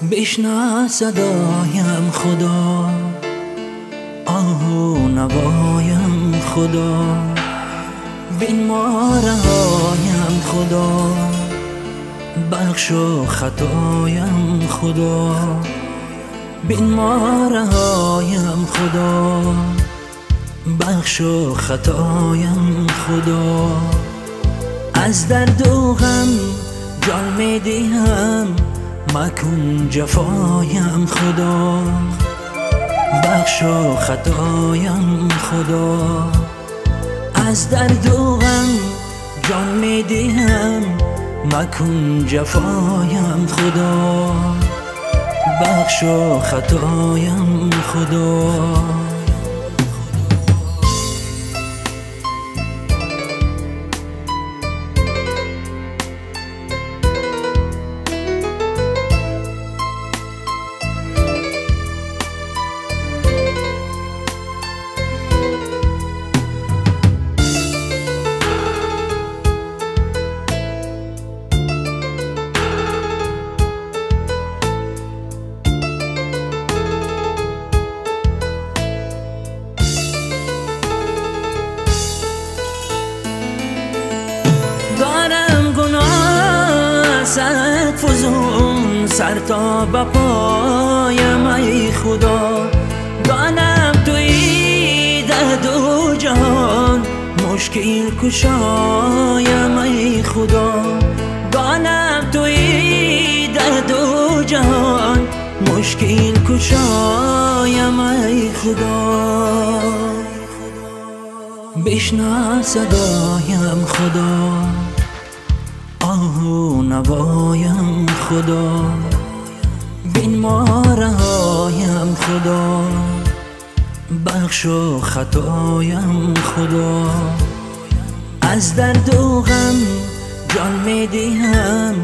بشنو صدایم خدا، آه و نوایم خدا، بین ما رهایم خدا، بخش و خطایم خدا، بین ما رهایم خدا، بخش و خطایم خدا. از درد و غم جان میدیم، مکن جفایم خدا، بخش و خطایم خدا. از درد و غم جان میدیم، مکن جفایم خدا، بخش و خطایم خدا. دارم گناه صد فزون، سر تا به پایم ای خدا. دانم توی در دو جهان، مشکل کشایم ای خدا. دانم توی در دو جهان، مشکل کشایم ای خدا. بشنو صدایم خدا، آه و نوایم خدا، بین ما رهایم خدا، بخش و خطایم خدا. از درد و غم جان میدیم،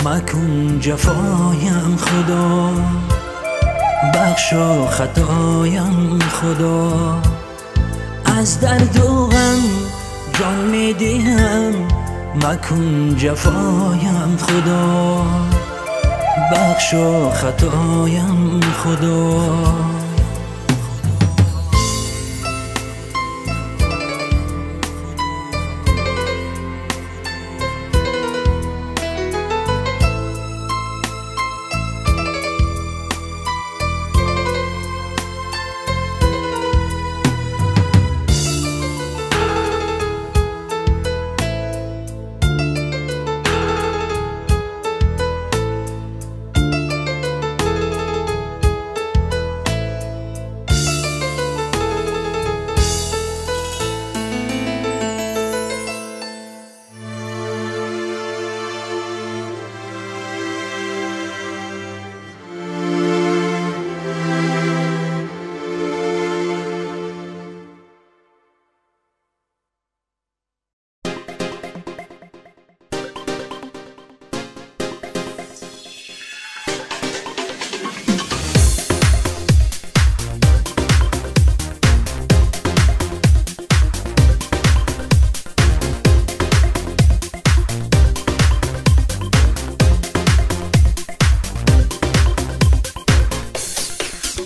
مکن جفایم خدا، بخش و خطایم خدا. از درد و غم جان میدیم، مکن جفایم خدا، بخش و خطایم خدا.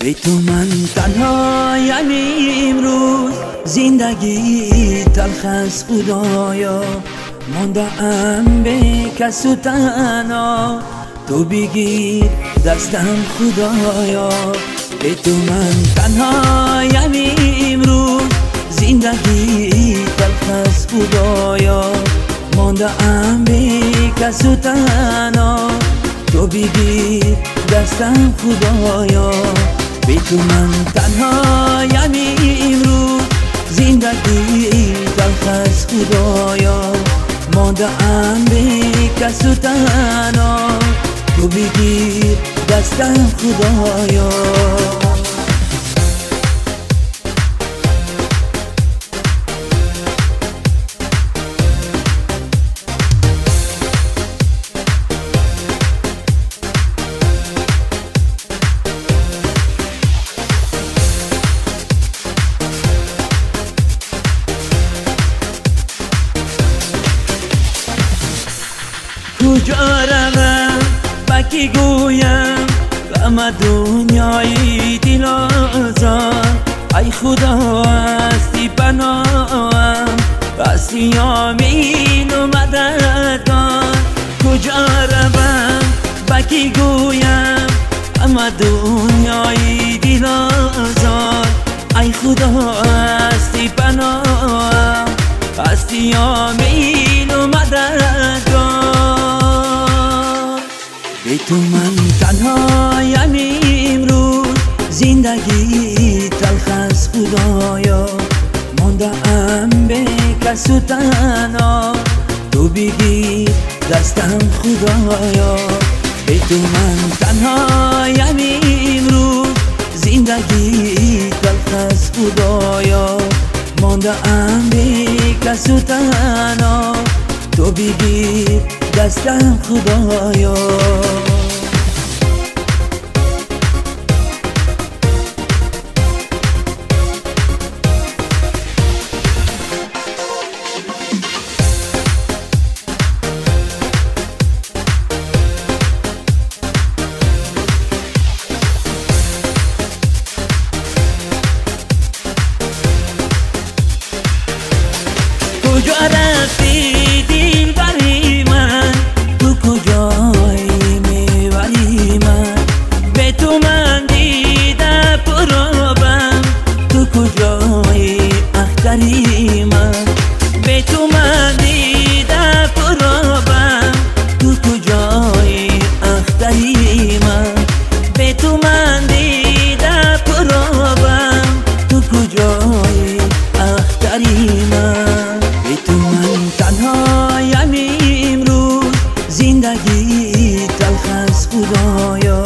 ای تو من تنهایم امروز، زندگی تلخ است خدایا. مانده ام به کس و تنها، تو بگیر دستم خدایا. ای تو من تنهایم امروز، زندگی تلخ است خدایا. مانده ام به کس و تنها، تو بگیر دستم خدایا. بی تو من تنهایم امروز، زندگی تلخ است خدایا. مانده ام به کس و تنها، تو بگیر دستم خدایا. کجا روم با کی گویم اما دنیای دل آزار ای خدا هستی پناهم، هستی آمین و مددگار. کجا روم با کی گویم اما دنیای دل آزار ای خدا هستی پناهم، هستی آمین و مددگار. به تو من تنهایم امروز، زندگی تلخ است خدایا، مانده ام به کس و تنها، تو بگیر دستم خدایا. به تو من تنهایم امروز، زندگی تلخ است خدایا، مانده ام به کس و تنها، تو بگیر دستم خدایا. کجا رفتی دلبری من، تو کجایی میبری من؟ به تو من دیده پرابم، تو کجایی اختری من؟ به تو من دیده پرابم، تو کجایی اختری من؟ به تو من دیده پرابم، تو کجایی اختری من؟ به تو من تنهایم امروز، زندگی تلخ است خدایا،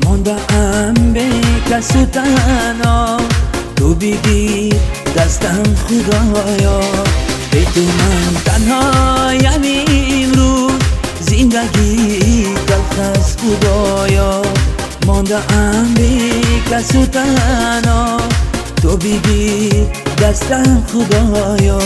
مانده ام به کس و تنها، تو بگیر دستم خدایا. به تو من تنهایم امروز، زندگی تلخ است خدایا، مانده ام به کس و تنها، تو بگیر دستم خدایا.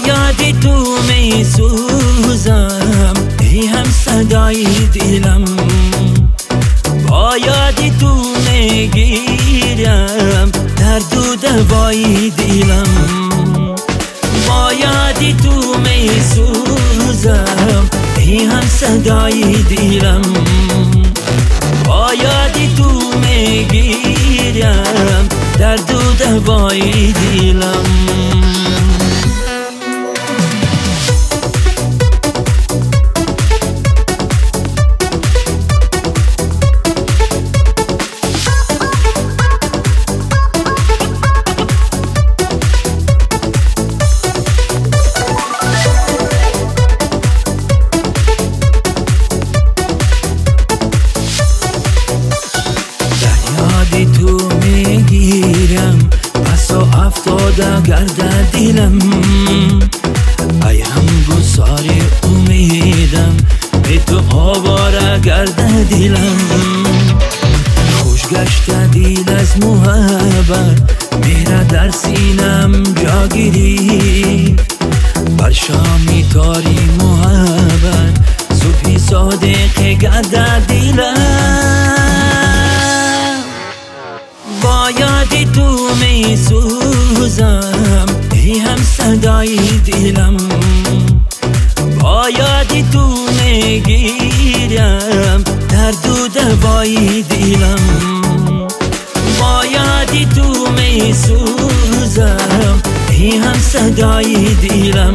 یاد تو می سوزم ای هم صدای دلم، با یاد تو می گیرم درد و دوای دلم. با یاد تو می سوزم ای هم صدای دلم، با یاد تو می گیرم درد و دوای دلم. تو میگیرم پس و افتاده گرده دلم، ای هم گسار امیدم به تو آواره گرده دلم. خوش گشته دل از محبت میره در سینم جا گیری، بر شامی تاری محبت صبحی صادق گرده دلم. با یاد تو می سوزم ای هم صدای دلم، با یاد تو می گیرم درد و دوای دلم. با یاد تو می سوزم ای هم صدای دلم،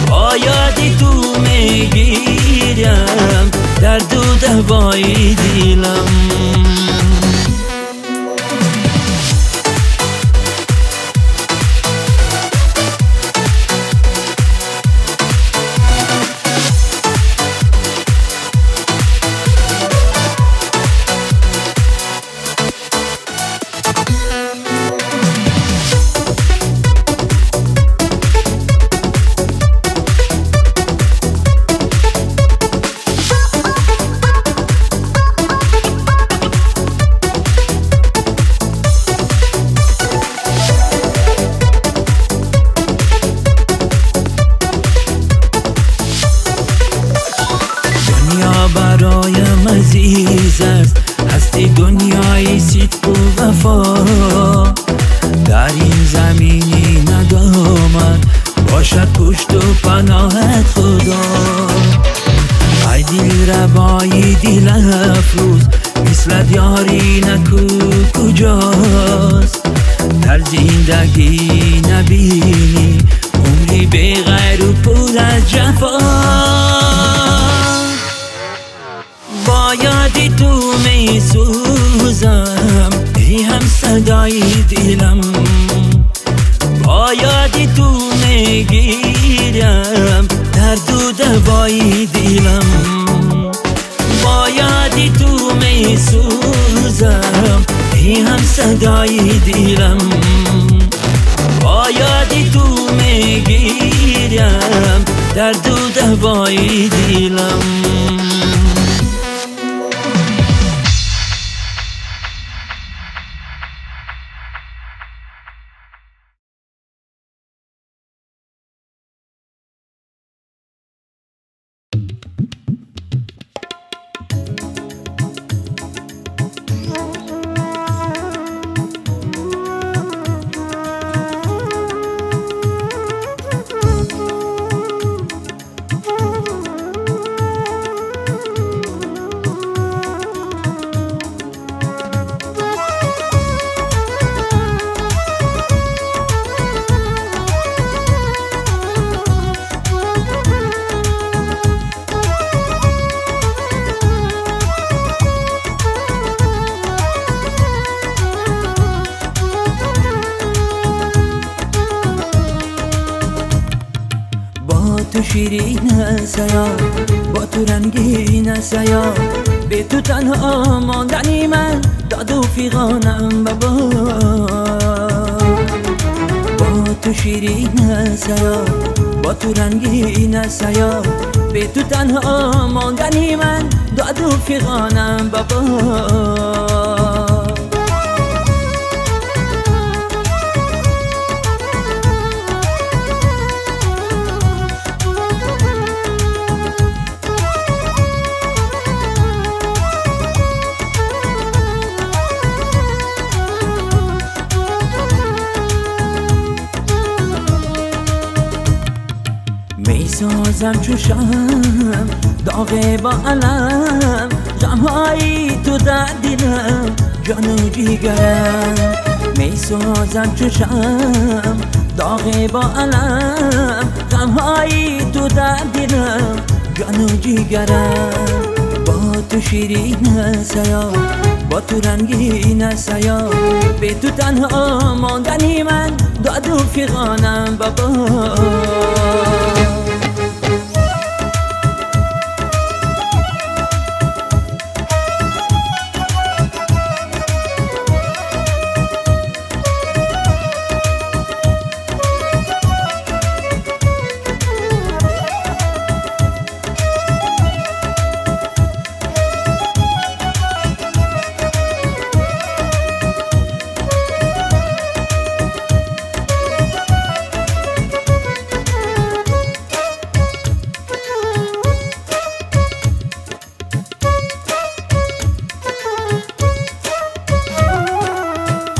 با یاد تو می گیرم درد و دوای دلم. در این زمینی ندامد باشد پشت و پناهت خدا. ای دل ربایی دل افروز مثل یاری نکو کجاست، در زندگی نبینی عمری به غیر و پر از جفا. با یادی تو می سوزم ای هم صدای دلم، با یادی تو می گیرم درد و دوای دلم. با یادی تو می سوزم ای هم صدای دلم، با یادی تو می گیرم درد و دوای دلم. تو شیرین سیا، با تو رنگین سیا، به تو تنها ماندنی من داد و فیغانم بابا. با تو شیرین سیا، با تو رنگین سیا، به تو تنها ماندنی من داد و فیغانم بابا. می سازم چوشم داغ با علم، غمهایی تو در دلم جان و جیگرم. می سازم چوشم داغ با علم، غمهایی تو در دلم جان و جیگرم. با تو شیرین سیا، با تو رنگین سیا، به تو تنها ماندنی من داد و فیغانم بابا.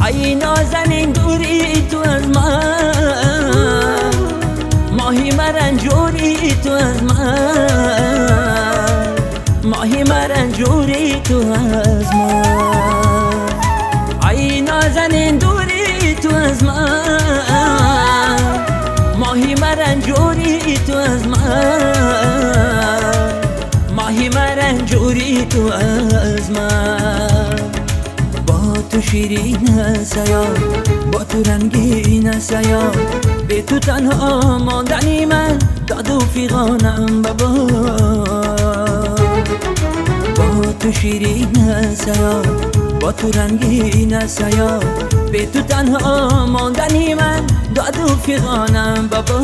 ای نازنین دوری تو از من، ماهی مرنجوری تو از من، ماهی مرنجوری تو از من. ای نازنین دوری تو از من، ماهی مرنجوری تو از من، ماهی مرنجوری تو از من. با تو شیرین سیا، با تو رنگین سیا، به تو تنها ماندنی من داد و فیغانم بابا. با تو شیرین سیا، با تو رنگین سیا، به تو تنها ماندنی من داد و فیغانم بابا.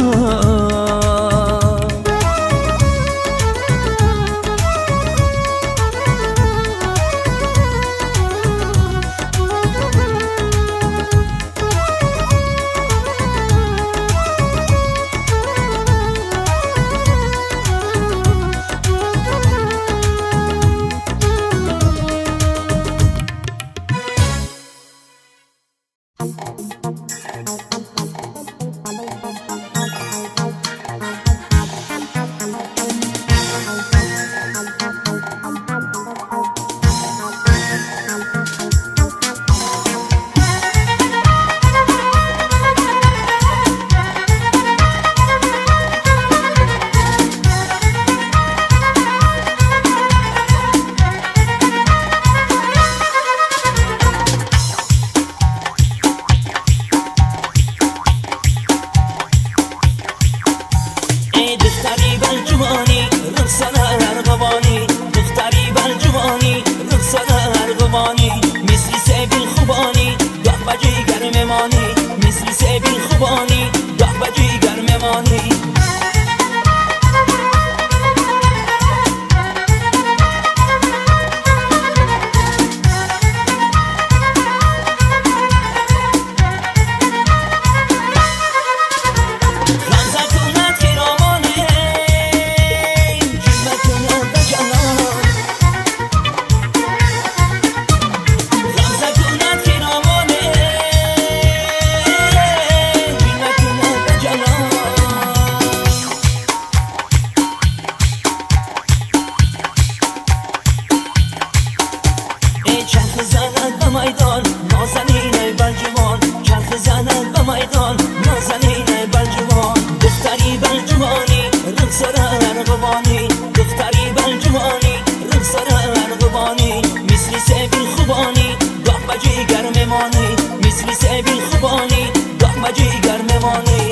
بلجوان، چرخ زنن به میدان نازنین بلجوان. دختری بلجوانی رقصر ارغوانی، دختری بلجوانی رقصر ارغوانی. مثل سیبیل خوبانی گاه بجیگر میمانی، مثل سیبیل خوبانی گاه بجیگر میمانی.